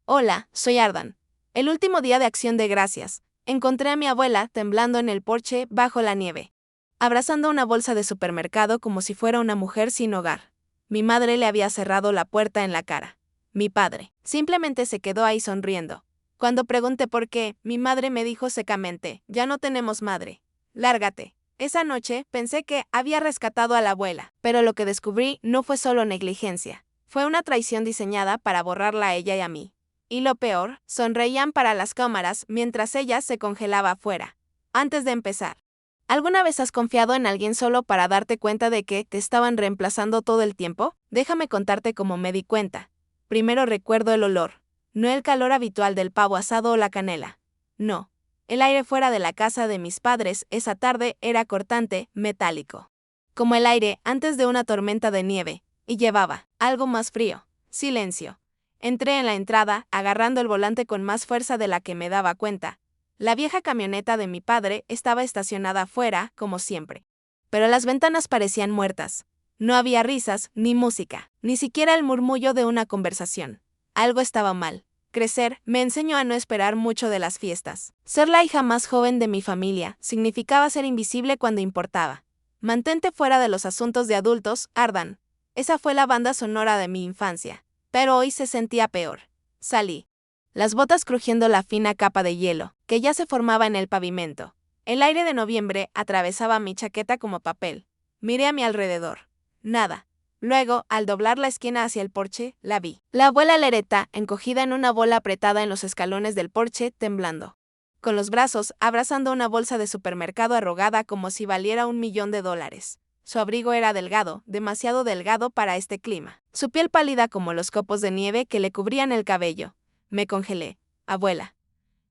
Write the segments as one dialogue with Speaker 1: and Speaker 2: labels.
Speaker 1: Hola, soy Ardan. El último día de Acción de Gracias, encontré a mi abuela temblando en el porche bajo la nieve, abrazando una bolsa de supermercado como si fuera una mujer sin hogar. Mi madre le había cerrado la puerta en la cara. Mi padre simplemente se quedó ahí sonriendo. Cuando pregunté por qué, mi madre me dijo secamente, ya no tenemos madre. Lárgate. Esa noche pensé que había rescatado a la abuela, pero lo que descubrí no fue solo negligencia. Fue una traición diseñada para borrarla a ella y a mí. Y lo peor, sonreían para las cámaras mientras ella se congelaba afuera. Antes de empezar, ¿alguna vez has confiado en alguien solo para darte cuenta de que te estaban reemplazando todo el tiempo? Déjame contarte cómo me di cuenta. Primero recuerdo el olor, no el calor habitual del pavo asado o la canela. No, el aire fuera de la casa de mis padres esa tarde era cortante, metálico. Como el aire antes de una tormenta de nieve, y llevaba algo más frío, silencio. Entré en la entrada, agarrando el volante con más fuerza de la que me daba cuenta. La vieja camioneta de mi padre estaba estacionada afuera, como siempre. Pero las ventanas parecían muertas. No había risas, ni música, ni siquiera el murmullo de una conversación. Algo estaba mal. Crecer me enseñó a no esperar mucho de las fiestas. Ser la hija más joven de mi familia significaba ser invisible cuando importaba. Mantente fuera de los asuntos de adultos, Ardan. Esa fue la banda sonora de mi infancia. Pero hoy se sentía peor. Salí. Las botas crujiendo la fina capa de hielo, que ya se formaba en el pavimento. El aire de noviembre atravesaba mi chaqueta como papel. Miré a mi alrededor. Nada. Luego, al doblar la esquina hacia el porche, la vi. La abuela Lereta, encogida en una bola apretada en los escalones del porche, temblando. Con los brazos abrazando una bolsa de supermercado arrugada como si valiera $1.000.000. Su abrigo era delgado, demasiado delgado para este clima. Su piel pálida como los copos de nieve que le cubrían el cabello. Me congelé. Abuela.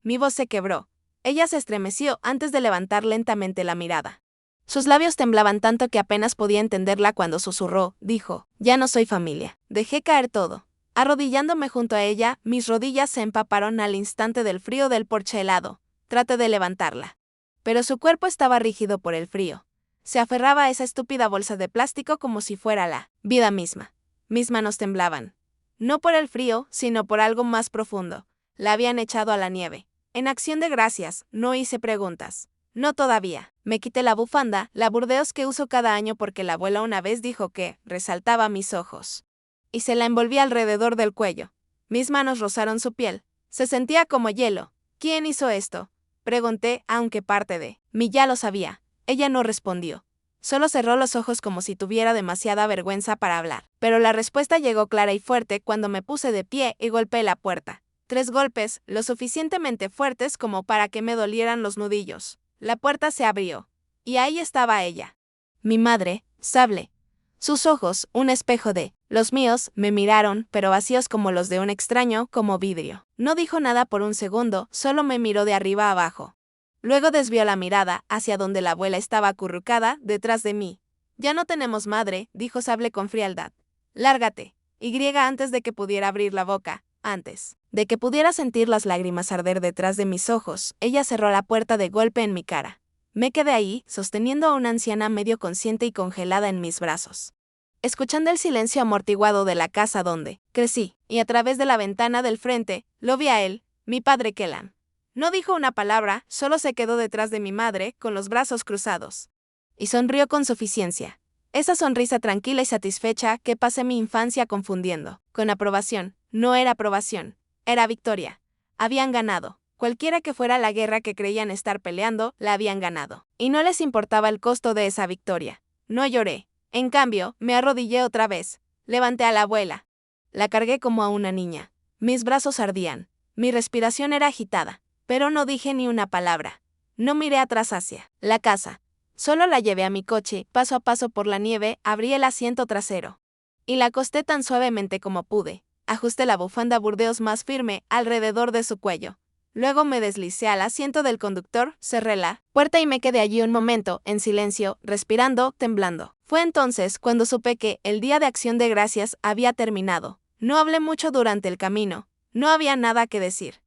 Speaker 1: Mi voz se quebró. Ella se estremeció antes de levantar lentamente la mirada. Sus labios temblaban tanto que apenas podía entenderla cuando susurró, dijo, ya no soy familia. Dejé caer todo. Arrodillándome junto a ella, mis rodillas se empaparon al instante del frío del porche helado. Traté de levantarla. Pero su cuerpo estaba rígido por el frío. Se aferraba a esa estúpida bolsa de plástico como si fuera la vida misma. Mis manos temblaban. No por el frío, sino por algo más profundo. La habían echado a la nieve. En Acción de Gracias, no hice preguntas. No todavía. Me quité la bufanda, la Burdeos que uso cada año porque la abuela una vez dijo que resaltaba mis ojos. Y se la envolví alrededor del cuello. Mis manos rozaron su piel. Se sentía como hielo. ¿Quién hizo esto? Pregunté, aunque parte de mí ya lo sabía. Ella no respondió. Solo cerró los ojos como si tuviera demasiada vergüenza para hablar. Pero la respuesta llegó clara y fuerte cuando me puse de pie y golpeé la puerta. 3 golpes, lo suficientemente fuertes como para que me dolieran los nudillos. La puerta se abrió. Y ahí estaba ella. Mi madre, sable. Sus ojos, un espejo de los míos, me miraron, pero vacíos como los de un extraño, como vidrio. No dijo nada por un segundo, solo me miró de arriba a abajo. Luego desvió la mirada hacia donde la abuela estaba acurrucada, detrás de mí. Ya no tenemos madre, dijo Sable con frialdad. Lárgate. Y antes de que pudiera abrir la boca, antes de que pudiera sentir las lágrimas arder detrás de mis ojos, ella cerró la puerta de golpe en mi cara. Me quedé ahí, sosteniendo a una anciana medio consciente y congelada en mis brazos. Escuchando el silencio amortiguado de la casa donde crecí, y a través de la ventana del frente, lo vi a él, mi padre Kellan. No dijo una palabra, solo se quedó detrás de mi madre, con los brazos cruzados. Y sonrió con suficiencia. Esa sonrisa tranquila y satisfecha que pasé mi infancia confundiendo. Con aprobación. No era aprobación. Era victoria. Habían ganado. Cualquiera que fuera la guerra que creían estar peleando, la habían ganado. Y no les importaba el costo de esa victoria. No lloré. En cambio, me arrodillé otra vez. Levanté a la abuela. La cargué como a una niña. Mis brazos ardían. Mi respiración era agitada. Pero no dije ni una palabra. No miré atrás hacia la casa. Solo la llevé a mi coche, paso a paso por la nieve, abrí el asiento trasero. Y la acosté tan suavemente como pude. Ajusté la bufanda Burdeos más firme alrededor de su cuello. Luego me deslicé al asiento del conductor, cerré la puerta y me quedé allí un momento, en silencio, respirando, temblando. Fue entonces cuando supe que el día de Acción de Gracias había terminado. No hablé mucho durante el camino. No había nada que decir.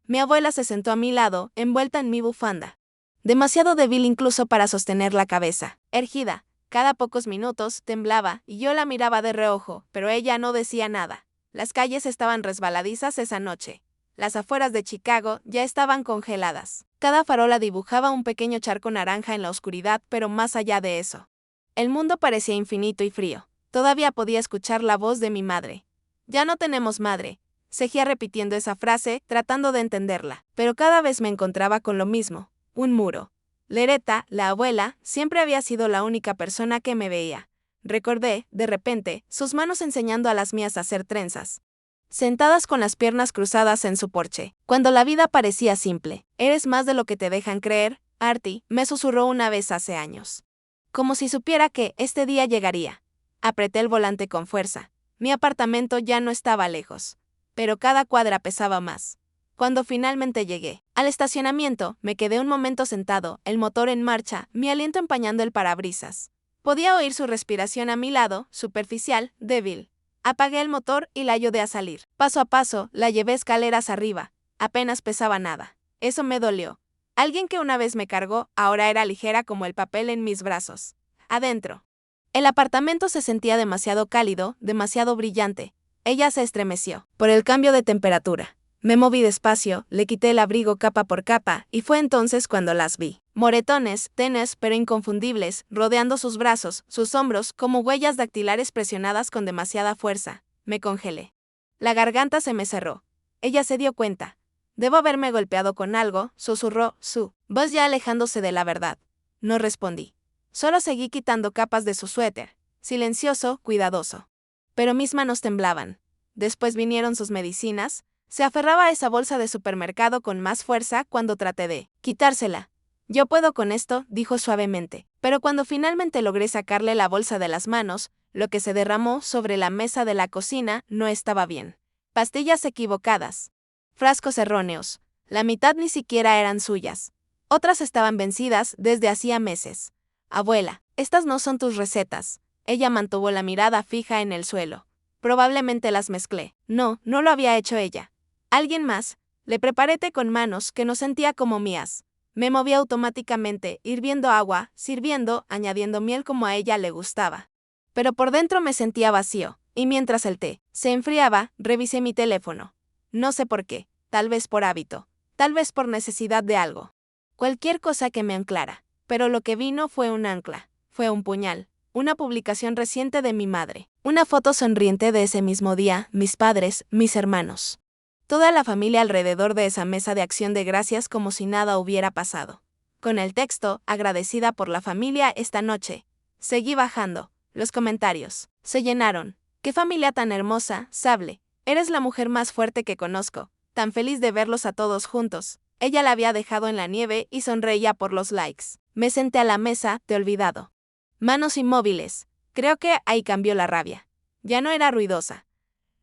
Speaker 1: Mi abuela se sentó a mi lado, envuelta en mi bufanda. Demasiado débil incluso para sostener la cabeza. Ergida, cada pocos minutos, temblaba y yo la miraba de reojo, pero ella no decía nada. Las calles estaban resbaladizas esa noche. Las afueras de Chicago ya estaban congeladas. Cada farola dibujaba un pequeño charco naranja en la oscuridad, pero más allá de eso, el mundo parecía infinito y frío. Todavía podía escuchar la voz de mi madre. Ya no tenemos madre. Seguía repitiendo esa frase, tratando de entenderla, pero cada vez me encontraba con lo mismo, un muro. Loretta, la abuela, siempre había sido la única persona que me veía. Recordé, de repente, sus manos enseñando a las mías a hacer trenzas. Sentadas con las piernas cruzadas en su porche, cuando la vida parecía simple. Eres más de lo que te dejan creer, Artie, me susurró una vez hace años. Como si supiera que este día llegaría. Apreté el volante con fuerza. Mi apartamento ya no estaba lejos, pero cada cuadra pesaba más. Cuando finalmente llegué al estacionamiento, me quedé un momento sentado, el motor en marcha, mi aliento empañando el parabrisas. Podía oír su respiración a mi lado, superficial, débil. Apagué el motor y la ayudé a salir. Paso a paso, la llevé escaleras arriba. Apenas pesaba nada. Eso me dolió. Alguien que una vez me cargó, ahora era ligera como el papel en mis brazos. Adentro. El apartamento se sentía demasiado cálido, demasiado brillante. Ella se estremeció por el cambio de temperatura. Me moví despacio, le quité el abrigo capa por capa, y fue entonces cuando las vi. Moretones, tenues pero inconfundibles, rodeando sus brazos, sus hombros, como huellas dactilares presionadas con demasiada fuerza. Me congelé. La garganta se me cerró. Ella se dio cuenta. Debo haberme golpeado con algo, susurró, su voz ya alejándose de la verdad. No respondí. Solo seguí quitando capas de su suéter, silencioso, cuidadoso. Pero mis manos temblaban. Después vinieron sus medicinas. Se aferraba a esa bolsa de supermercado con más fuerza cuando traté de quitársela. Yo puedo con esto, dijo suavemente, pero cuando finalmente logré sacarle la bolsa de las manos, lo que se derramó sobre la mesa de la cocina no estaba bien. Pastillas equivocadas. Frascos erróneos. La mitad ni siquiera eran suyas. Otras estaban vencidas desde hacía meses. Abuela, estas no son tus recetas. Ella mantuvo la mirada fija en el suelo. Probablemente las mezclé. No, no lo había hecho ella. Alguien más. Le preparé té con manos que no sentía como mías. Me moví automáticamente, hirviendo agua, sirviendo, añadiendo miel como a ella le gustaba. Pero por dentro me sentía vacío, y mientras el té se enfriaba, revisé mi teléfono. No sé por qué, tal vez por hábito, tal vez por necesidad de algo. Cualquier cosa que me anclara. Pero lo que vino fue un ancla, fue un puñal, una publicación reciente de mi madre, una foto sonriente de ese mismo día, mis padres, mis hermanos. Toda la familia alrededor de esa mesa de acción de gracias como si nada hubiera pasado. Con el texto, agradecida por la familia esta noche. Seguí bajando. Los comentarios se llenaron. ¡Qué familia tan hermosa, Sable! Eres la mujer más fuerte que conozco. Tan feliz de verlos a todos juntos. Ella la había dejado en la nieve y sonreía por los likes. Me senté a la mesa, te olvidado. Manos inmóviles. Creo que ahí cambió la rabia. Ya no era ruidosa.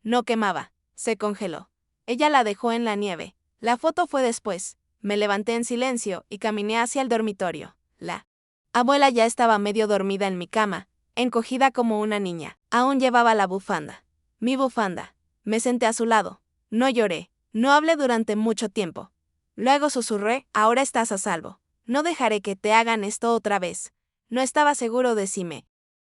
Speaker 1: No quemaba. Se congeló. Ella la dejó en la nieve. La foto fue después. Me levanté en silencio y caminé hacia el dormitorio. La abuela ya estaba medio dormida en mi cama, encogida como una niña. Aún llevaba la bufanda. Mi bufanda. Me senté a su lado. No lloré. No hablé durante mucho tiempo. Luego susurré, ahora estás a salvo. No dejaré que te hagan esto otra vez. No estaba seguro de si me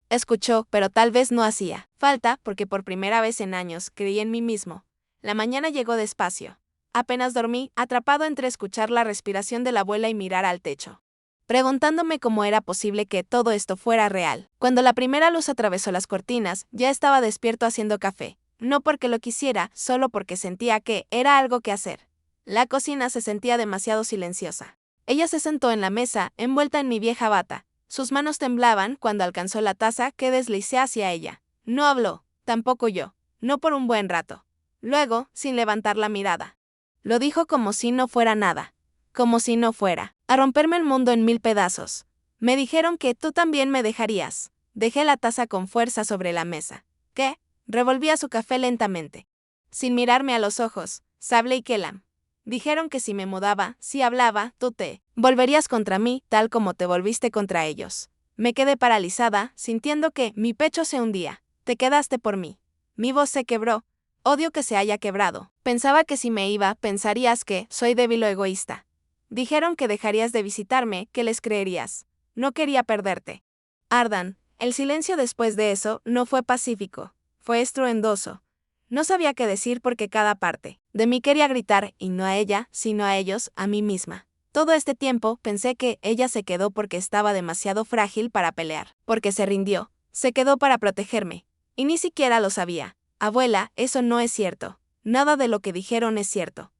Speaker 1: escuchó, pero tal vez no hacía falta porque por primera vez en años creí en mí mismo. La mañana llegó despacio. Apenas dormí, atrapado entre escuchar la respiración de la abuela y mirar al techo, preguntándome cómo era posible que todo esto fuera real. Cuando la primera luz atravesó las cortinas, ya estaba despierto haciendo café. No porque lo quisiera, solo porque sentía que era algo que hacer. La cocina se sentía demasiado silenciosa. Ella se sentó en la mesa, envuelta en mi vieja bata. Sus manos temblaban cuando alcanzó la taza que deslicé hacia ella. No habló, tampoco yo, no por un buen rato. Luego, sin levantar la mirada, lo dijo como si no fuera nada. Como si no fuera a romperme el mundo en 1000 pedazos. Me dijeron que tú también me dejarías. Dejé la taza con fuerza sobre la mesa. ¿Qué? Revolvía su café lentamente. Sin mirarme a los ojos, Sable y Kellam. Dijeron que si me mudaba, si hablaba, tú te volverías contra mí, tal como te volviste contra ellos. Me quedé paralizada, sintiendo que mi pecho se hundía. Te quedaste por mí. Mi voz se quebró. Odio que se haya quebrado. Pensaba que si me iba, pensarías que soy débil o egoísta. Dijeron que dejarías de visitarme, que les creerías. No quería perderte. Ardan, el silencio después de eso no fue pacífico. Fue estruendoso. No sabía qué decir porque cada parte de mí quería gritar, y no a ella, sino a ellos, a mí misma. Todo este tiempo pensé que ella se quedó porque estaba demasiado frágil para pelear, porque se rindió, se quedó para protegerme. Y ni siquiera lo sabía. Abuela, eso no es cierto. Nada de lo que dijeron es cierto.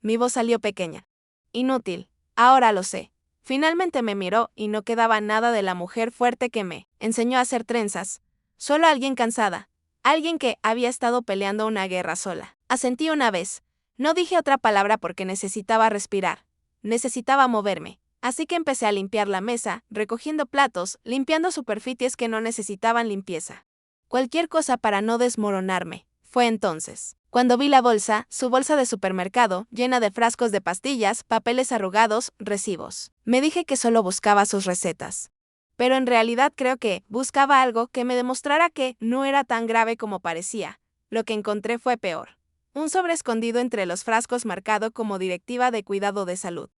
Speaker 1: Mi voz salió pequeña. Inútil. Ahora lo sé. Finalmente me miró y no quedaba nada de la mujer fuerte que me enseñó a hacer trenzas. Solo alguien cansada. Alguien que había estado peleando una guerra sola. Asentí una vez. No dije otra palabra porque necesitaba respirar. Necesitaba moverme. Así que empecé a limpiar la mesa, recogiendo platos, limpiando superficies que no necesitaban limpieza. Cualquier cosa para no desmoronarme. Fue entonces cuando vi la bolsa, su bolsa de supermercado, llena de frascos de pastillas, papeles arrugados, recibos. Me dije que solo buscaba sus recetas. Pero en realidad creo que buscaba algo que me demostrara que no era tan grave como parecía. Lo que encontré fue peor. Un sobre escondido entre los frascos marcado como Directiva de Cuidado de Salud.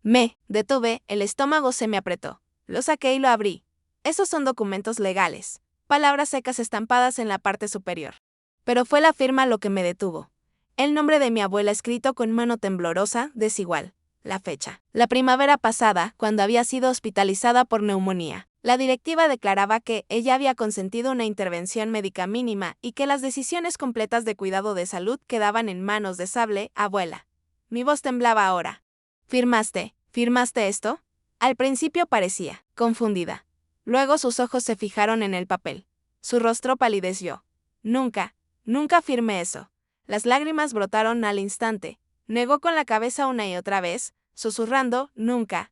Speaker 1: Me detuve, el estómago se me apretó. Lo saqué y lo abrí. Esos son documentos legales. Palabras secas estampadas en la parte superior. Pero fue la firma lo que me detuvo. El nombre de mi abuela escrito con mano temblorosa, desigual. La fecha. La primavera pasada, cuando había sido hospitalizada por neumonía. La directiva declaraba que ella había consentido una intervención médica mínima y que las decisiones completas de cuidado de salud quedaban en manos de Sable, abuela. Mi voz temblaba ahora. ¿Firmaste esto? Al principio parecía confundida. Luego sus ojos se fijaron en el papel. Su rostro palideció. Nunca firmé eso. Las lágrimas brotaron al instante. Negó con la cabeza una y otra vez, susurrando, nunca,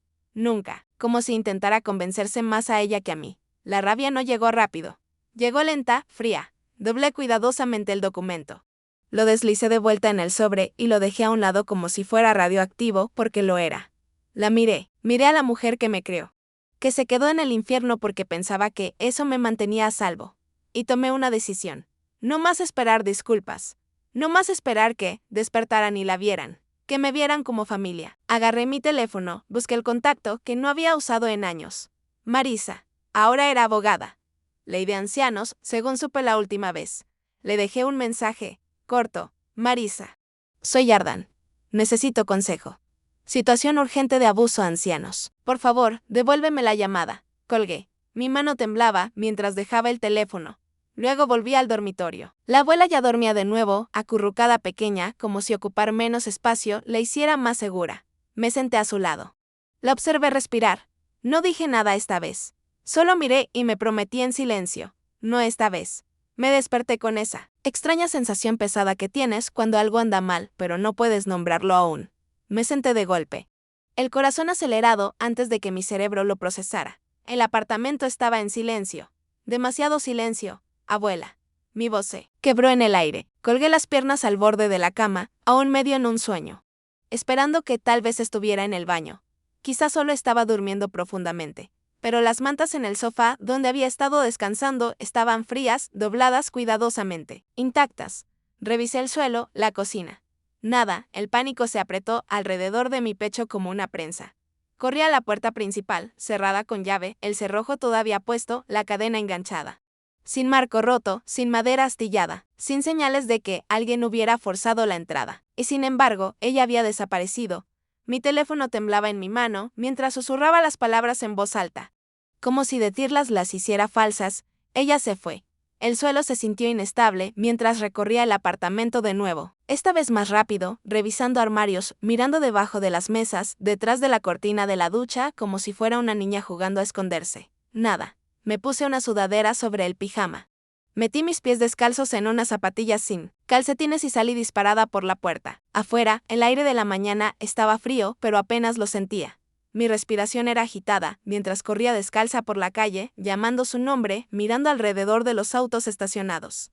Speaker 1: como si intentara convencerse más a ella que a mí. La rabia no llegó rápido. Llegó lenta, fría. Doblé cuidadosamente el documento. Lo deslicé de vuelta en el sobre y lo dejé a un lado como si fuera radioactivo, porque lo era. La miré a la mujer que me crió. Que se quedó en el infierno porque pensaba que eso me mantenía a salvo. Y tomé una decisión. No más esperar disculpas. No más esperar que despertaran y la vieran. Que me vieran como familia. Agarré mi teléfono, busqué el contacto que no había usado en años. Marisa. Ahora era abogada. Ley de ancianos, según supe la última vez. Le dejé un mensaje, corto. Marisa. Soy Yardan. Necesito consejo. Situación urgente de abuso a ancianos. Por favor, devuélveme la llamada. Colgué. Mi mano temblaba mientras dejaba el teléfono. Luego volví al dormitorio. La abuela ya dormía de nuevo, acurrucada pequeña, como si ocupar menos espacio la hiciera más segura. Me senté a su lado. La observé respirar. No dije nada esta vez. Solo miré y me prometí en silencio. No esta vez. Me desperté con esa extraña sensación pesada que tienes cuando algo anda mal, pero no puedes nombrarlo aún. Me senté de golpe. El corazón acelerado antes de que mi cerebro lo procesara. El apartamento estaba en silencio. Demasiado silencio. Abuela. Mi voz se quebró en el aire. Colgué las piernas al borde de la cama, aún medio en un sueño. Esperando que tal vez estuviera en el baño. Quizás solo estaba durmiendo profundamente. Pero las mantas en el sofá donde había estado descansando estaban frías, dobladas cuidadosamente, intactas. Revisé el suelo, la cocina. Nada, el pánico se apretó alrededor de mi pecho como una prensa. Corrí a la puerta principal, cerrada con llave, el cerrojo todavía puesto, la cadena enganchada. Sin marco roto, sin madera astillada, sin señales de que alguien hubiera forzado la entrada. Y sin embargo, ella había desaparecido. Mi teléfono temblaba en mi mano mientras susurraba las palabras en voz alta. Como si decirlas las hiciera falsas, ella se fue. El suelo se sintió inestable mientras recorría el apartamento de nuevo. Esta vez más rápido, revisando armarios, mirando debajo de las mesas, detrás de la cortina de la ducha, como si fuera una niña jugando a esconderse. Nada. Me puse una sudadera sobre el pijama. Metí mis pies descalzos en unas zapatillas sin calcetines y salí disparada por la puerta. Afuera, el aire de la mañana estaba frío, pero apenas lo sentía. Mi respiración era agitada, mientras corría descalza por la calle, llamando su nombre, mirando alrededor de los autos estacionados.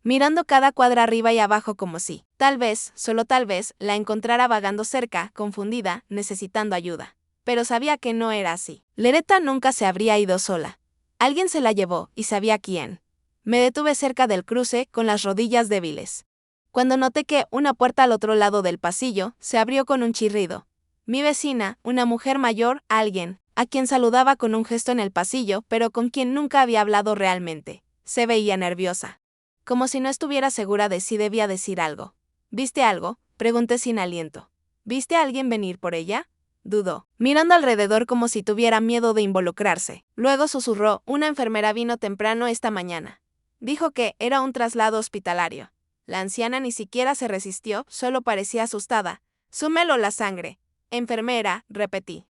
Speaker 1: Mirando cada cuadra arriba y abajo como si, tal vez, solo tal vez, la encontrara vagando cerca, confundida, necesitando ayuda. Pero sabía que no era así. Loretta nunca se habría ido sola. Alguien se la llevó, y sabía quién. Me detuve cerca del cruce, con las rodillas débiles. Cuando noté que una puerta al otro lado del pasillo se abrió con un chirrido. Mi vecina, una mujer mayor, alguien, a quien saludaba con un gesto en el pasillo, pero con quien nunca había hablado realmente. Se veía nerviosa. como si no estuviera segura de si debía decir algo. ¿Viste algo?, pregunté sin aliento. ¿Viste a alguien venir por ella?, dudó, mirando alrededor como si tuviera miedo de involucrarse. Luego susurró: una enfermera vino temprano esta mañana. Dijo que era un traslado hospitalario. La anciana ni siquiera se resistió, solo parecía asustada. Súmelo la sangre. Enfermera, repetí.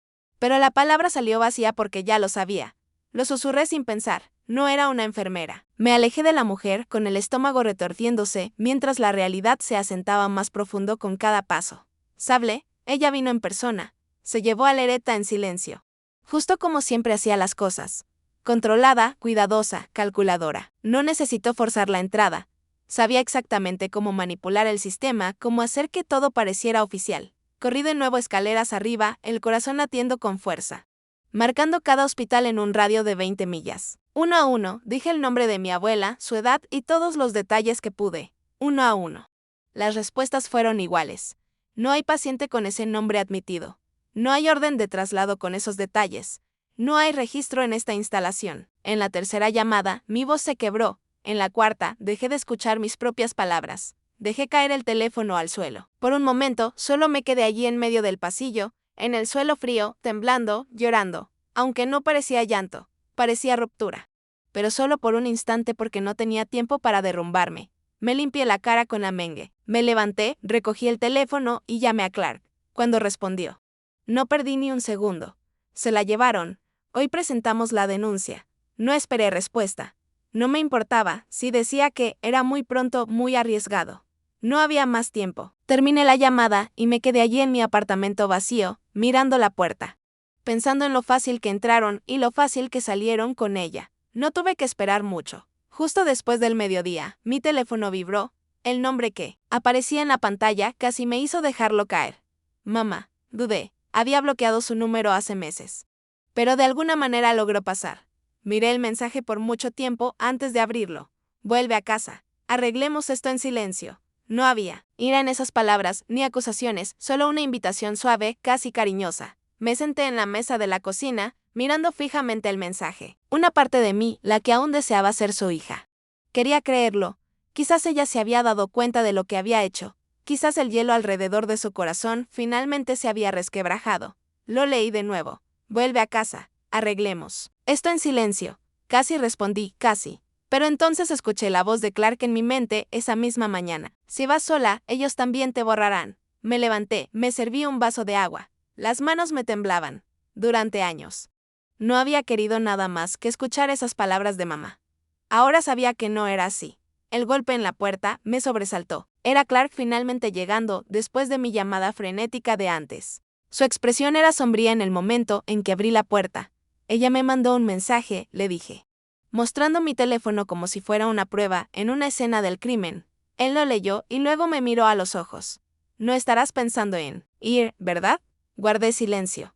Speaker 1: Pero la palabra salió vacía porque ya lo sabía. Lo susurré sin pensar. No era una enfermera. Me alejé de la mujer, con el estómago retorciéndose, mientras la realidad se asentaba más profundo con cada paso. Sable, ella vino en persona. Se llevó a Loretta en silencio. Justo como siempre hacía las cosas. Controlada, cuidadosa, calculadora. No necesitó forzar la entrada. Sabía exactamente cómo manipular el sistema, cómo hacer que todo pareciera oficial. Corrí de nuevo escaleras arriba, el corazón latiendo con fuerza. Marcando cada hospital en un radio de 20 millas. Uno a uno, dije el nombre de mi abuela, su edad y todos los detalles que pude. Uno a uno. Las respuestas fueron iguales. No hay paciente con ese nombre admitido. No hay orden de traslado con esos detalles. No hay registro en esta instalación. En la tercera llamada, mi voz se quebró. En la cuarta, dejé de escuchar mis propias palabras. Dejé caer el teléfono al suelo. Por un momento, solo me quedé allí en medio del pasillo, en el suelo frío, temblando, llorando. Aunque no parecía llanto, parecía ruptura. Pero solo por un instante porque no tenía tiempo para derrumbarme. Me limpié la cara con la mengue. Me levanté, recogí el teléfono y llamé a Clark. Cuando respondió. No perdí ni un segundo. Se la llevaron. Hoy presentamos la denuncia. No esperé respuesta. No me importaba, si decía que era muy pronto, muy arriesgado. No había más tiempo. Terminé la llamada y me quedé allí en mi apartamento vacío, mirando la puerta. Pensando en lo fácil que entraron y lo fácil que salieron con ella. No tuve que esperar mucho. Justo después del mediodía, mi teléfono vibró. El nombre que aparecía en la pantalla casi me hizo dejarlo caer. Mamá, dudé. Había bloqueado su número hace meses. Pero de alguna manera logró pasar. Miré el mensaje por mucho tiempo antes de abrirlo. Vuelve a casa. Arreglemos esto en silencio. No había ira en esas palabras, ni acusaciones, solo una invitación suave, casi cariñosa. Me senté en la mesa de la cocina, mirando fijamente el mensaje. Una parte de mí, la que aún deseaba ser su hija. Quería creerlo. Quizás ella se había dado cuenta de lo que había hecho. Quizás el hielo alrededor de su corazón finalmente se había resquebrajado. Lo leí de nuevo. Vuelve a casa. Arreglemos esto en silencio. Casi respondí, casi. Pero entonces escuché la voz de Clark en mi mente esa misma mañana. Si vas sola, ellos también te borrarán. Me levanté, me serví un vaso de agua. Las manos me temblaban. Durante años. No había querido nada más que escuchar esas palabras de mamá. Ahora sabía que no era así. El golpe en la puerta me sobresaltó. Era Clark finalmente llegando después de mi llamada frenética de antes. Su expresión era sombría en el momento en que abrí la puerta. Ella me mandó un mensaje, le dije. Mostrando mi teléfono como si fuera una prueba en una escena del crimen. Él lo leyó y luego me miró a los ojos. No estarás pensando en ir, ¿verdad? Guardé silencio.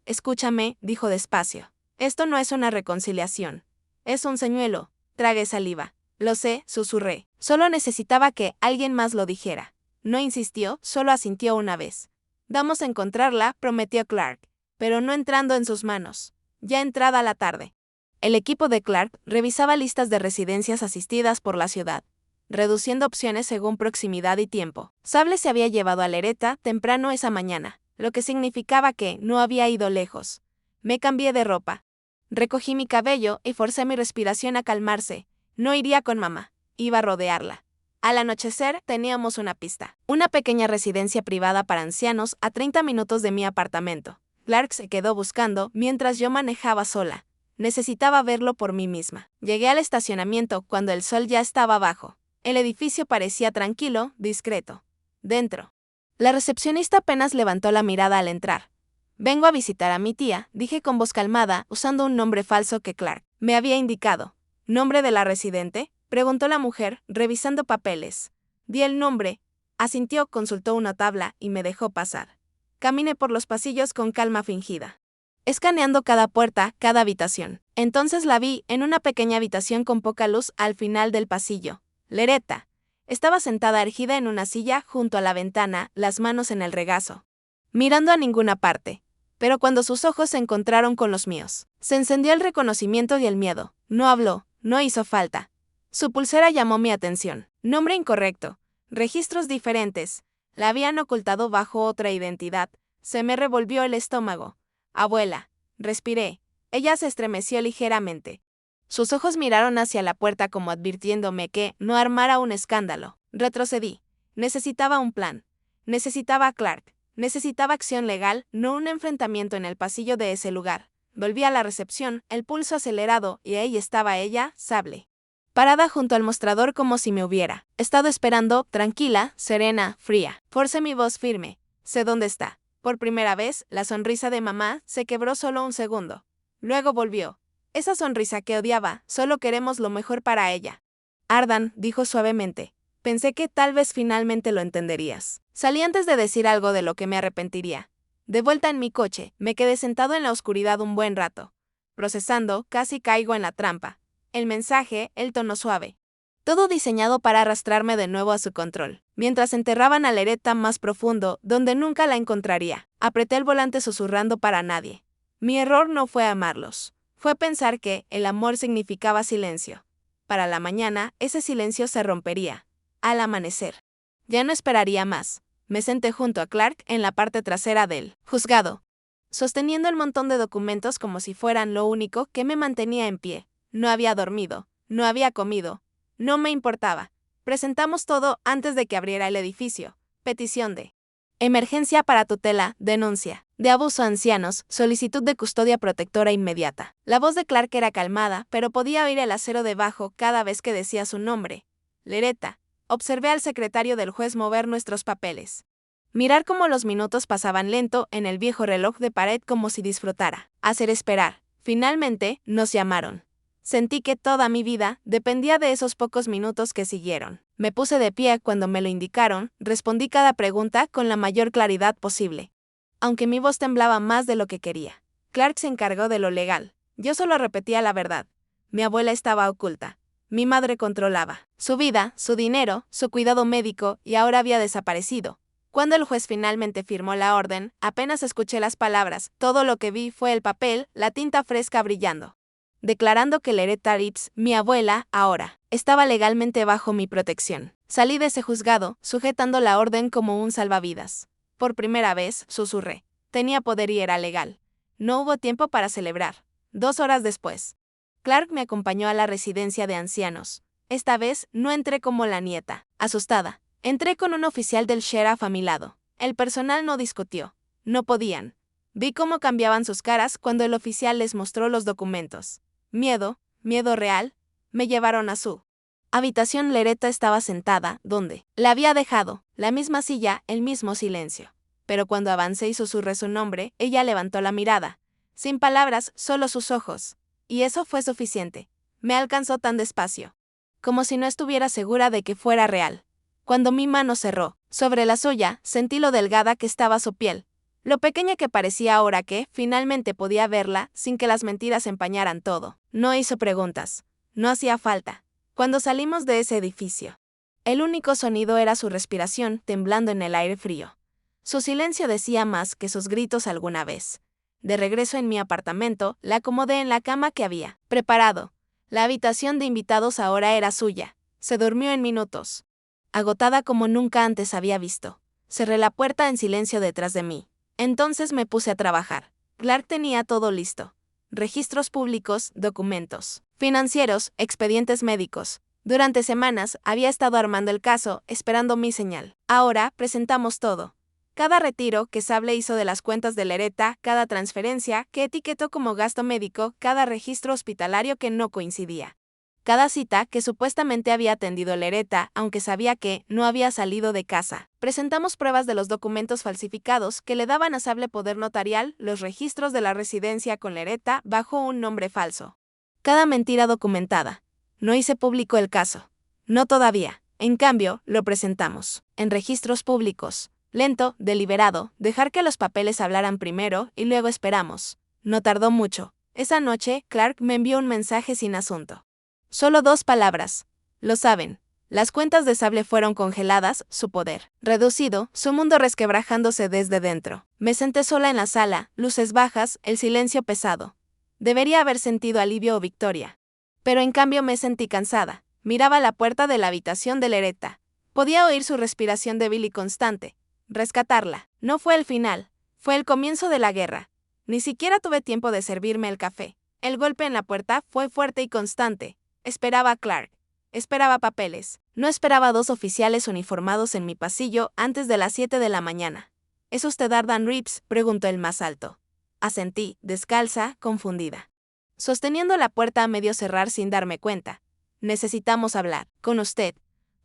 Speaker 1: Escúchame, dijo despacio. Esto no es una reconciliación. Es un señuelo. Tragué saliva. Lo sé, susurré. Solo necesitaba que alguien más lo dijera. No insistió, solo asintió una vez. Vamos a encontrarla, prometió Clark, pero no entrando en sus manos. Ya entrada la tarde. El equipo de Clark revisaba listas de residencias asistidas por la ciudad, reduciendo opciones según proximidad y tiempo. Sable se había llevado a Loretta temprano esa mañana, lo que significaba que no había ido lejos. Me cambié de ropa. Recogí mi cabello y forcé mi respiración a calmarse. No iría con mamá. Iba a rodearla. Al anochecer teníamos una pista. Una pequeña residencia privada para ancianos a 30 minutos de mi apartamento. Clark se quedó buscando mientras yo manejaba sola. Necesitaba verlo por mí misma. Llegué al estacionamiento cuando el sol ya estaba bajo. El edificio parecía tranquilo, discreto. Dentro. La recepcionista apenas levantó la mirada al entrar. Vengo a visitar a mi tía, dije con voz calmada, usando un nombre falso que Clark me había indicado. ¿Nombre de la residente?, preguntó la mujer, revisando papeles. Di el nombre. Asintió, consultó una tabla y me dejó pasar. Caminé por los pasillos con calma fingida, escaneando cada puerta, cada habitación. Entonces la vi en una pequeña habitación con poca luz al final del pasillo. Loretta estaba sentada erguida en una silla junto a la ventana, las manos en el regazo, mirando a ninguna parte. Pero cuando sus ojos se encontraron con los míos, se encendió el reconocimiento y el miedo. No habló, no hizo falta. Su pulsera llamó mi atención. Nombre incorrecto. Registros diferentes. La habían ocultado bajo otra identidad. Se me revolvió el estómago. Abuela. Respiré. Ella se estremeció ligeramente. Sus ojos miraron hacia la puerta como advirtiéndome que no armara un escándalo. Retrocedí. Necesitaba un plan. Necesitaba a Clark. Necesitaba acción legal, no un enfrentamiento en el pasillo de ese lugar. Volví a la recepción, el pulso acelerado, y ahí estaba ella, Sable. Parada junto al mostrador como si me hubiera estado esperando, tranquila, serena, fría. Forcé mi voz firme. Sé dónde está. Por primera vez, la sonrisa de mamá se quebró solo un segundo. Luego volvió. Esa sonrisa que odiaba, solo queremos lo mejor para ella. Ardan, dijo suavemente. Pensé que tal vez finalmente lo entenderías. Salí antes de decir algo de lo que me arrepentiría. De vuelta en mi coche, me quedé sentado en la oscuridad un buen rato. Procesando, casi caigo en la trampa. El mensaje, el tono suave. Todo diseñado para arrastrarme de nuevo a su control. Mientras enterraban a Loretta más profundo, donde nunca la encontraría. Apreté el volante susurrando para nadie. Mi error no fue amarlos. Fue pensar que el amor significaba silencio. Para la mañana, ese silencio se rompería. Al amanecer. Ya no esperaría más. Me senté junto a Clark en la parte trasera del juzgado, sosteniendo el montón de documentos como si fueran lo único que me mantenía en pie. No había dormido, no había comido, no me importaba. Presentamos todo antes de que abriera el edificio. Petición de emergencia para tutela, denuncia de abuso a ancianos, solicitud de custodia protectora inmediata. La voz de Clark era calmada, pero podía oír el acero debajo cada vez que decía su nombre. Loretta. Observé al secretario del juez mover nuestros papeles. Mirar cómo los minutos pasaban lento en el viejo reloj de pared como si disfrutara. Hacer esperar. Finalmente, nos llamaron. Sentí que toda mi vida dependía de esos pocos minutos que siguieron. Me puse de pie cuando me lo indicaron, respondí cada pregunta con la mayor claridad posible. Aunque mi voz temblaba más de lo que quería. Clark se encargó de lo legal. Yo solo repetía la verdad. Mi abuela estaba oculta. Mi madre controlaba su vida, su dinero, su cuidado médico y ahora había desaparecido. Cuando el juez finalmente firmó la orden, apenas escuché las palabras, todo lo que vi fue el papel, la tinta fresca brillando. Declarando que Loretta Reeves, mi abuela, ahora, estaba legalmente bajo mi protección. Salí de ese juzgado, sujetando la orden como un salvavidas. Por primera vez, susurré. Tenía poder y era legal. No hubo tiempo para celebrar. 2 horas después. Clark me acompañó a la residencia de ancianos. Esta vez no entré como la nieta, asustada. Entré con un oficial del sheriff a mi lado. El personal no discutió. No podían. Vi cómo cambiaban sus caras cuando el oficial les mostró los documentos. Miedo, miedo real. Me llevaron a su habitación. Loretta estaba sentada, donde la había dejado, la misma silla, el mismo silencio. Pero cuando avancé y susurré su nombre, ella levantó la mirada. Sin palabras, solo sus ojos. Y eso fue suficiente. Me alcanzó tan despacio. Como si no estuviera segura de que fuera real. Cuando mi mano cerró sobre la suya, sentí lo delgada que estaba su piel. Lo pequeña que parecía ahora que, finalmente podía verla, sin que las mentiras empañaran todo. No hizo preguntas. No hacía falta. Cuando salimos de ese edificio, el único sonido era su respiración temblando en el aire frío. Su silencio decía más que sus gritos alguna vez. De regreso en mi apartamento, la acomodé en la cama que había preparado. La habitación de invitados ahora era suya. Se durmió en minutos. Agotada como nunca antes había visto. Cerré la puerta en silencio detrás de mí. Entonces me puse a trabajar. Clark tenía todo listo. Registros públicos, documentos financieros, expedientes médicos. Durante semanas había estado armando el caso, esperando mi señal. Ahora presentamos todo. Cada retiro que Sable hizo de las cuentas de Loretta, cada transferencia que etiquetó como gasto médico, cada registro hospitalario que no coincidía. Cada cita que supuestamente había atendido Loretta, aunque sabía que no había salido de casa. Presentamos pruebas de los documentos falsificados que le daban a Sable poder notarial, los registros de la residencia con Loretta bajo un nombre falso. Cada mentira documentada. No hice público el caso. No todavía. En cambio, lo presentamos. En registros públicos. Lento, deliberado, dejar que los papeles hablaran primero y luego esperamos. No tardó mucho. Esa noche, Clark me envió un mensaje sin asunto. Solo 2 palabras. Lo saben. Las cuentas de Sable fueron congeladas, su poder reducido, su mundo resquebrajándose desde dentro. Me senté sola en la sala, luces bajas, el silencio pesado. Debería haber sentido alivio o victoria. Pero en cambio me sentí cansada. Miraba la puerta de la habitación de Loretta. Podía oír su respiración débil y constante. Rescatarla. No fue el final. Fue el comienzo de la guerra. Ni siquiera tuve tiempo de servirme el café. El golpe en la puerta fue fuerte y constante. Esperaba a Clark. Esperaba papeles. No esperaba a 2 oficiales uniformados en mi pasillo antes de las 7 de la mañana. ¿Es usted Ardan Reeves?, preguntó el más alto. Asentí, descalza, confundida. Sosteniendo la puerta a medio cerrar sin darme cuenta. Necesitamos hablar. Con usted.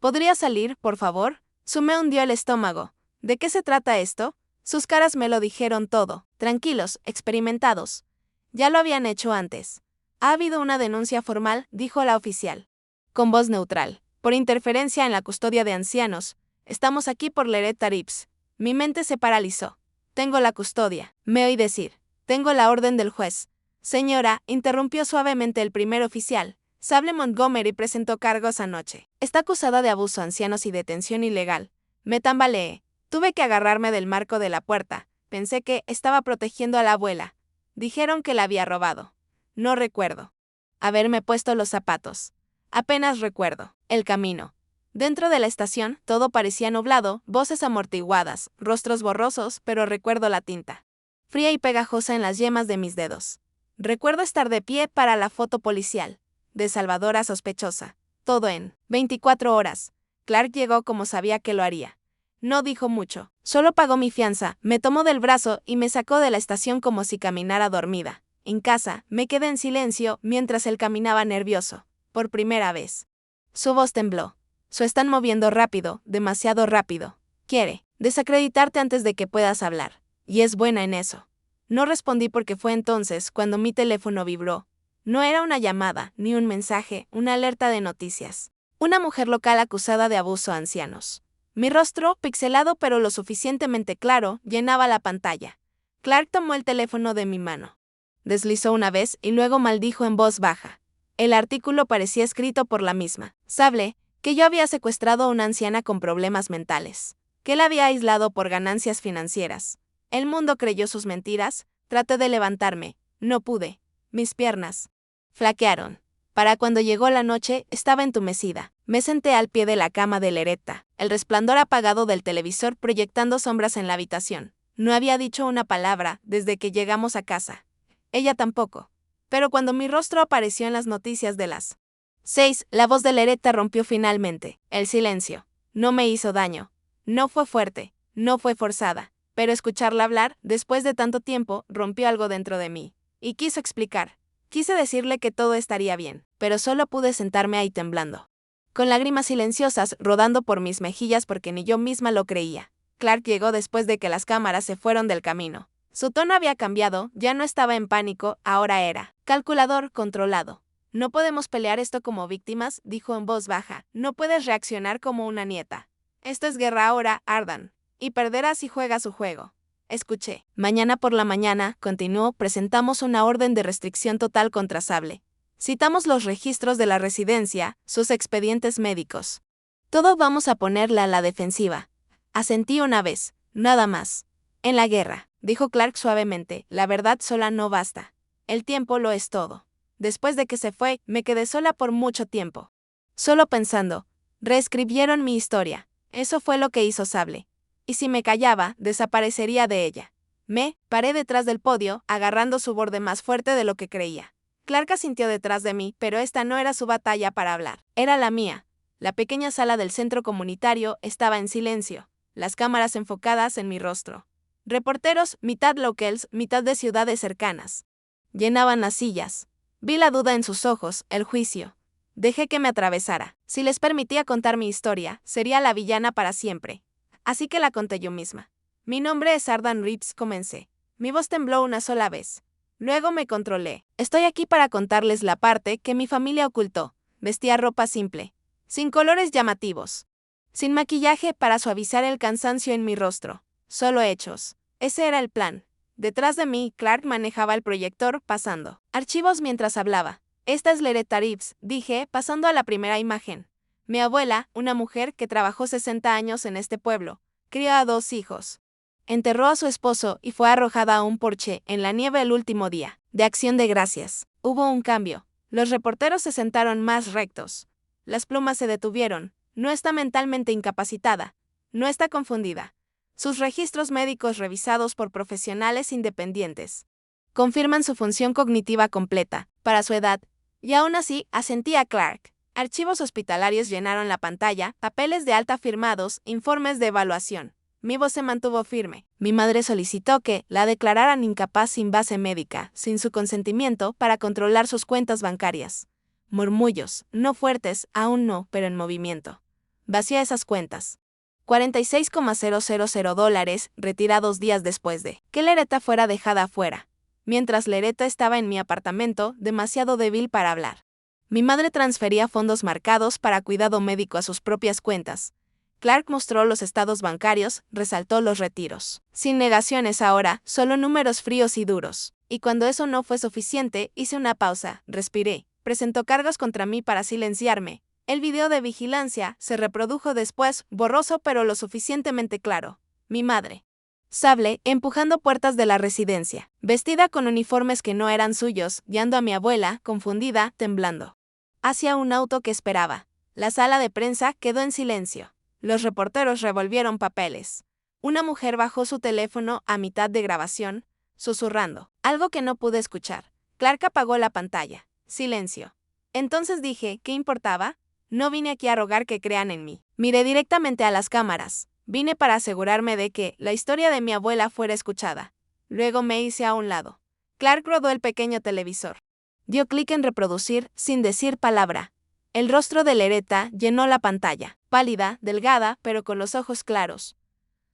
Speaker 1: ¿Podría salir, por favor? Me hundió el estómago. ¿De qué se trata esto? Sus caras me lo dijeron todo. Tranquilos, experimentados. Ya lo habían hecho antes. Ha habido una denuncia formal, dijo la oficial. Con voz neutral. Por interferencia en la custodia de ancianos. Estamos aquí por Loretta Reeves. Mi mente se paralizó. Tengo la custodia. Me oí decir. Tengo la orden del juez. Señora, interrumpió suavemente el primer oficial. Sable Montgomery presentó cargos anoche. Está acusada de abuso a ancianos y detención ilegal. Me tambaleé. Tuve que agarrarme del marco de la puerta. Pensé que estaba protegiendo a la abuela. Dijeron que la había robado. No recuerdo haberme puesto los zapatos. Apenas recuerdo el camino. Dentro de la estación, todo parecía nublado, voces amortiguadas, rostros borrosos, pero recuerdo la tinta fría y pegajosa en las yemas de mis dedos. Recuerdo estar de pie para la foto policial, de Salvador a sospechosa. Todo en 24 horas. Clark llegó como sabía que lo haría. No dijo mucho, solo pagó mi fianza, me tomó del brazo y me sacó de la estación como si caminara dormida. En casa, me quedé en silencio mientras él caminaba nervioso. Por primera vez. Su voz tembló. Están moviendo rápido, demasiado rápido. Quiere desacreditarte antes de que puedas hablar. Y es buena en eso. No respondí porque fue entonces cuando mi teléfono vibró. No era una llamada, ni un mensaje, una alerta de noticias. Una mujer local acusada de abuso a ancianos. Mi rostro, pixelado pero lo suficientemente claro, llenaba la pantalla. Clark tomó el teléfono de mi mano. Deslizó una vez y luego maldijo en voz baja. El artículo parecía escrito por la misma Sable, que yo había secuestrado a una anciana con problemas mentales, que la había aislado por ganancias financieras. El mundo creyó sus mentiras. Traté de levantarme. No pude. Mis piernas flaquearon. Para cuando llegó la noche, estaba entumecida. Me senté al pie de la cama de Loretta, el resplandor apagado del televisor proyectando sombras en la habitación. No había dicho una palabra desde que llegamos a casa. Ella tampoco. Pero cuando mi rostro apareció en las noticias de las 6, la voz de Loretta rompió finalmente. El silencio. No me hizo daño. No fue fuerte. No fue forzada. Pero escucharla hablar, después de tanto tiempo, rompió algo dentro de mí. Y quiso explicar. Quise decirle que todo estaría bien, pero solo pude sentarme ahí temblando. Con lágrimas silenciosas rodando por mis mejillas porque ni yo misma lo creía. Clark llegó después de que las cámaras se fueron del camino. Su tono había cambiado, ya no estaba en pánico, ahora era calculador, controlado. No podemos pelear esto como víctimas, dijo en voz baja. No puedes reaccionar como una nieta. Esto es guerra ahora, Ardan. Y perderás si juegas su juego. Escuché. Mañana por la mañana, continuó, presentamos una orden de restricción total contra Sable. Citamos los registros de la residencia, sus expedientes médicos. Todo vamos a ponerla a la defensiva. Asentí una vez, nada más. En la guerra, dijo Clark suavemente, la verdad sola no basta. El tiempo lo es todo. Después de que se fue, me quedé sola por mucho tiempo. Solo pensando. Reescribieron mi historia. Eso fue lo que hizo Sable. Y si me callaba, desaparecería de ella. Me paré detrás del podio, agarrando su borde más fuerte de lo que creía. Clark asintió detrás de mí, pero esta no era su batalla para hablar. Era la mía. La pequeña sala del centro comunitario estaba en silencio, las cámaras enfocadas en mi rostro. Reporteros, mitad locals, mitad de ciudades cercanas. Llenaban las sillas. Vi la duda en sus ojos, el juicio. Dejé que me atravesara. Si les permitía contar mi historia, sería la villana para siempre. Así que la conté yo misma. Mi nombre es Ardan Reeves, comencé. Mi voz tembló una sola vez. Luego me controlé. Estoy aquí para contarles la parte que mi familia ocultó. Vestía ropa simple, sin colores llamativos, sin maquillaje para suavizar el cansancio en mi rostro. Solo hechos. Ese era el plan. Detrás de mí, Clark manejaba el proyector, pasando archivos mientras hablaba. Esta es Loretta Reeves, dije, pasando a la primera imagen. Mi abuela, una mujer que trabajó 60 años en este pueblo, crió a 2 hijos. Enterró a su esposo y fue arrojada a un porche en la nieve el último día de Acción de Gracias. Hubo un cambio. Los reporteros se sentaron más rectos. Las plumas se detuvieron. No está mentalmente incapacitada. No está confundida. Sus registros médicos revisados por profesionales independientes confirman su función cognitiva completa, para su edad, y aún así, asentía Clark. Archivos hospitalarios llenaron la pantalla, papeles de alta firmados, informes de evaluación. Mi voz se mantuvo firme. Mi madre solicitó que la declararan incapaz sin base médica, sin su consentimiento, para controlar sus cuentas bancarias. Murmullos, no fuertes, aún no, pero en movimiento. Vació esas cuentas. $46,000 retirados días después de que Loretta fuera dejada afuera. Mientras Loretta estaba en mi apartamento, demasiado débil para hablar. Mi madre transfería fondos marcados para cuidado médico a sus propias cuentas. Clark mostró los estados bancarios, resaltó los retiros. Sin negaciones ahora, solo números fríos y duros. Y cuando eso no fue suficiente, hice una pausa, respiré. Presentó cargos contra mí para silenciarme. El video de vigilancia se reprodujo después, borroso pero lo suficientemente claro. Mi madre. Sable, empujando puertas de la residencia, vestida con uniformes que no eran suyos, guiando a mi abuela, confundida, temblando, hacia un auto que esperaba. La sala de prensa quedó en silencio. Los reporteros revolvieron papeles. Una mujer bajó su teléfono a mitad de grabación, susurrando, algo que no pude escuchar. Clark apagó la pantalla. Silencio. Entonces dije, ¿qué importaba? No vine aquí a rogar que crean en mí. Miré directamente a las cámaras. Vine para asegurarme de que la historia de mi abuela fuera escuchada. Luego me hice a un lado. Clark rodó el pequeño televisor. Dio clic en reproducir, sin decir palabra. El rostro de Loretta llenó la pantalla, pálida, delgada, pero con los ojos claros.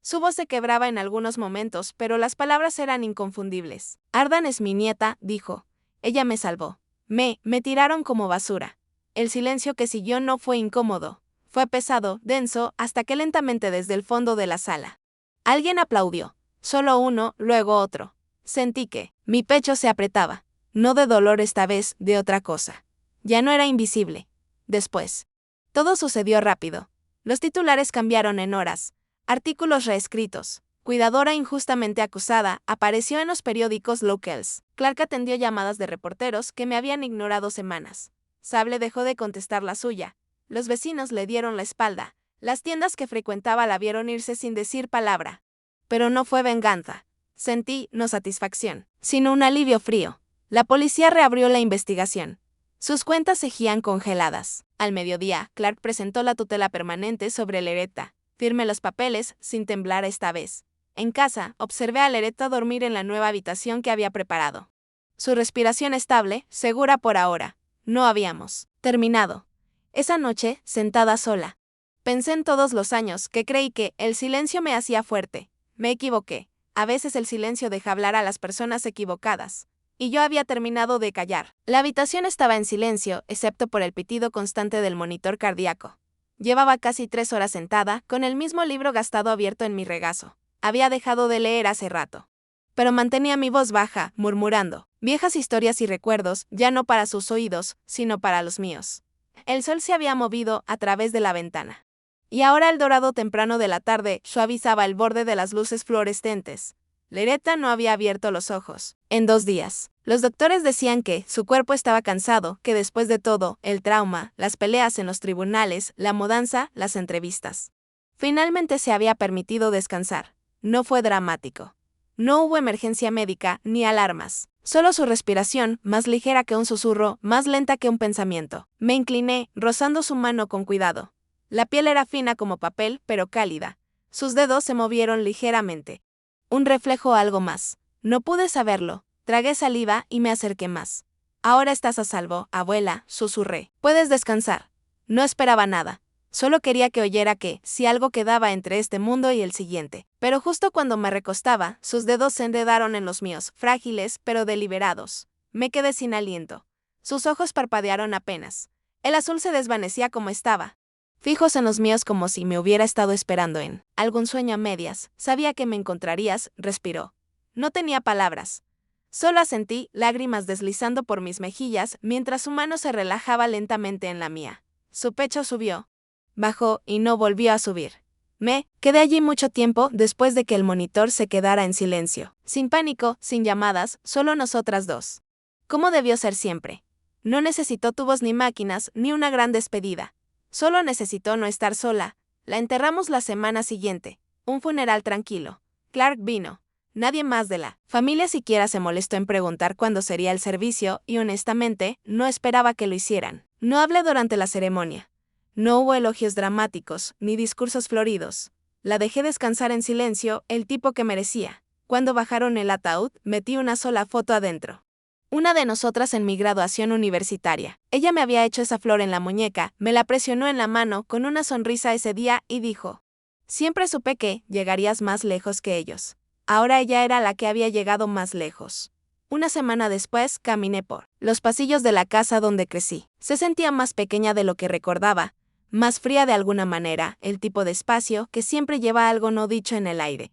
Speaker 1: Su voz se quebraba en algunos momentos, pero las palabras eran inconfundibles. Ardan es mi nieta, dijo. Ella me salvó. Me tiraron como basura. El silencio que siguió no fue incómodo. Fue pesado, denso, hasta que lentamente desde el fondo de la sala. Alguien aplaudió. Solo uno, luego otro. Sentí que mi pecho se apretaba. No de dolor esta vez, de otra cosa. Ya no era invisible. Después. Todo sucedió rápido. Los titulares cambiaron en horas. Artículos reescritos. Cuidadora injustamente acusada apareció en los periódicos locals. Clark atendió llamadas de reporteros que me habían ignorado semanas. Sable dejó de contestar la suya. Los vecinos le dieron la espalda. Las tiendas que frecuentaba la vieron irse sin decir palabra. Pero no fue venganza. Sentí no satisfacción, sino un alivio frío. La policía reabrió la investigación. Sus cuentas seguían congeladas. Al mediodía, Clark presentó la tutela permanente sobre Loretta. Firmé los papeles, sin temblar esta vez. En casa, observé a Loretta dormir en la nueva habitación que había preparado. Su respiración estable, segura por ahora. No habíamos terminado. Esa noche, sentada sola, pensé en todos los años que creí que el silencio me hacía fuerte. Me equivoqué. A veces el silencio deja hablar a las personas equivocadas. Y yo había terminado de callar. La habitación estaba en silencio, excepto por el pitido constante del monitor cardíaco. Llevaba casi 3 horas sentada, con el mismo libro gastado abierto en mi regazo. Había dejado de leer hace rato. Pero mantenía mi voz baja, murmurando viejas historias y recuerdos, ya no para sus oídos, sino para los míos. El sol se había movido a través de la ventana. Y ahora el dorado temprano de la tarde suavizaba el borde de las luces fluorescentes. Loretta no había abierto los ojos en 2 días. Los doctores decían que su cuerpo estaba cansado, que después de todo, el trauma, las peleas en los tribunales, la mudanza, las entrevistas. Finalmente se había permitido descansar. No fue dramático. No hubo emergencia médica ni alarmas. Solo su respiración, más ligera que un susurro, más lenta que un pensamiento. Me incliné, rozando su mano con cuidado. La piel era fina como papel, pero cálida. Sus dedos se movieron ligeramente. Un reflejo algo más. No pude saberlo. Tragué saliva y me acerqué más. Ahora estás a salvo, abuela, susurré. Puedes descansar. No esperaba nada. Solo quería que oyera que, si algo quedaba entre este mundo y el siguiente. Pero justo cuando me recostaba, sus dedos se enredaron en los míos, frágiles pero deliberados. Me quedé sin aliento. Sus ojos parpadearon apenas. El azul se desvanecía como estaba. Fijos en los míos como si me hubiera estado esperando en algún sueño a medias. Sabía que me encontrarías, respiró. No tenía palabras. Solo asentí, lágrimas deslizando por mis mejillas, mientras su mano se relajaba lentamente en la mía. Su pecho subió. Bajó y no volvió a subir. Me quedé allí mucho tiempo después de que el monitor se quedara en silencio. Sin pánico, sin llamadas, solo nosotras dos. ¿Cómo debió ser siempre? No necesitó tubos ni máquinas, ni una gran despedida. Solo necesitó no estar sola. La enterramos la semana siguiente. Un funeral tranquilo. Clark vino. Nadie más de la familia siquiera se molestó en preguntar cuándo sería el servicio y honestamente, no esperaba que lo hicieran. No hablé durante la ceremonia. No hubo elogios dramáticos, ni discursos floridos. La dejé descansar en silencio, el tipo que merecía. Cuando bajaron el ataúd, metí una sola foto adentro. Una de nosotras en mi graduación universitaria. Ella me había hecho esa flor en la muñeca, me la presionó en la mano con una sonrisa ese día y dijo: siempre supe que llegarías más lejos que ellos. Ahora ella era la que había llegado más lejos. Una semana después, caminé por los pasillos de la casa donde crecí. Se sentía más pequeña de lo que recordaba, más fría de alguna manera, el tipo de espacio que siempre lleva algo no dicho en el aire.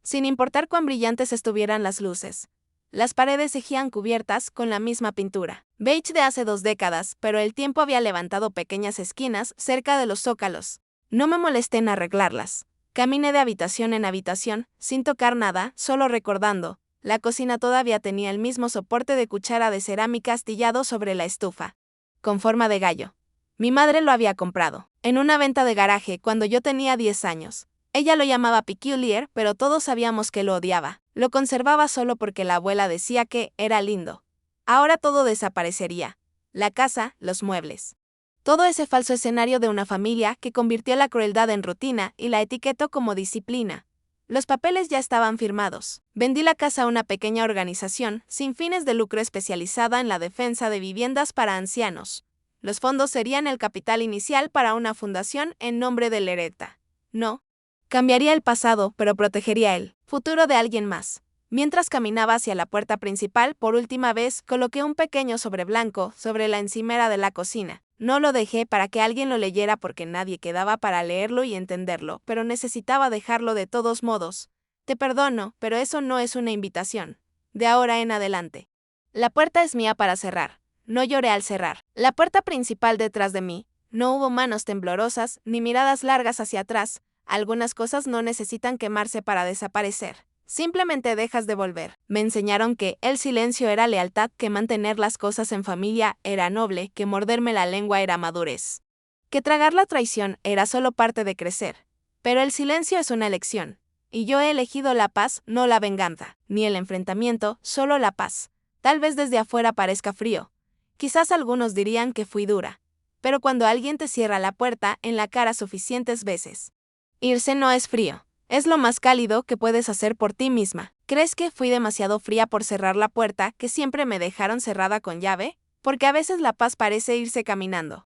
Speaker 1: Sin importar cuán brillantes estuvieran las luces. Las paredes seguían cubiertas con la misma pintura. Beige de hace 2 décadas, pero el tiempo había levantado pequeñas esquinas cerca de los zócalos. No me molesté en arreglarlas. Caminé de habitación en habitación, sin tocar nada, solo recordando. La cocina todavía tenía el mismo soporte de cuchara de cerámica astillado sobre la estufa, con forma de gallo. Mi madre lo había comprado, en una venta de garaje cuando yo tenía 10 años. Ella lo llamaba peculiar, pero todos sabíamos que lo odiaba. Lo conservaba solo porque la abuela decía que era lindo. Ahora todo desaparecería. La casa, los muebles. Todo ese falso escenario de una familia que convirtió la crueldad en rutina y la etiquetó como disciplina. Los papeles ya estaban firmados. Vendí la casa a una pequeña organización sin fines de lucro especializada en la defensa de viviendas para ancianos. Los fondos serían el capital inicial para una fundación en nombre de Lereta. No. Cambiaría el pasado, pero protegería el futuro de alguien más. Mientras caminaba hacia la puerta principal, por última vez, coloqué un pequeño sobre blanco sobre la encimera de la cocina. No lo dejé para que alguien lo leyera porque nadie quedaba para leerlo y entenderlo, pero necesitaba dejarlo de todos modos. Te perdono, pero eso no es una invitación. De ahora en adelante. La puerta es mía para cerrar. No lloré al cerrar. La puerta principal detrás de mí. No hubo manos temblorosas, ni miradas largas hacia atrás. Algunas cosas no necesitan quemarse para desaparecer. Simplemente dejas de volver. Me enseñaron que el silencio era lealtad, que mantener las cosas en familia era noble, que morderme la lengua era madurez. Que tragar la traición era solo parte de crecer. Pero el silencio es una elección. Y yo he elegido la paz, no la venganza, ni el enfrentamiento, solo la paz. Tal vez desde afuera parezca frío. Quizás algunos dirían que fui dura. Pero cuando alguien te cierra la puerta en la cara suficientes veces, irse no es frío. Es lo más cálido que puedes hacer por ti misma. ¿Crees que fui demasiado fría por cerrar la puerta que siempre me dejaron cerrada con llave? Porque a veces la paz parece irse caminando.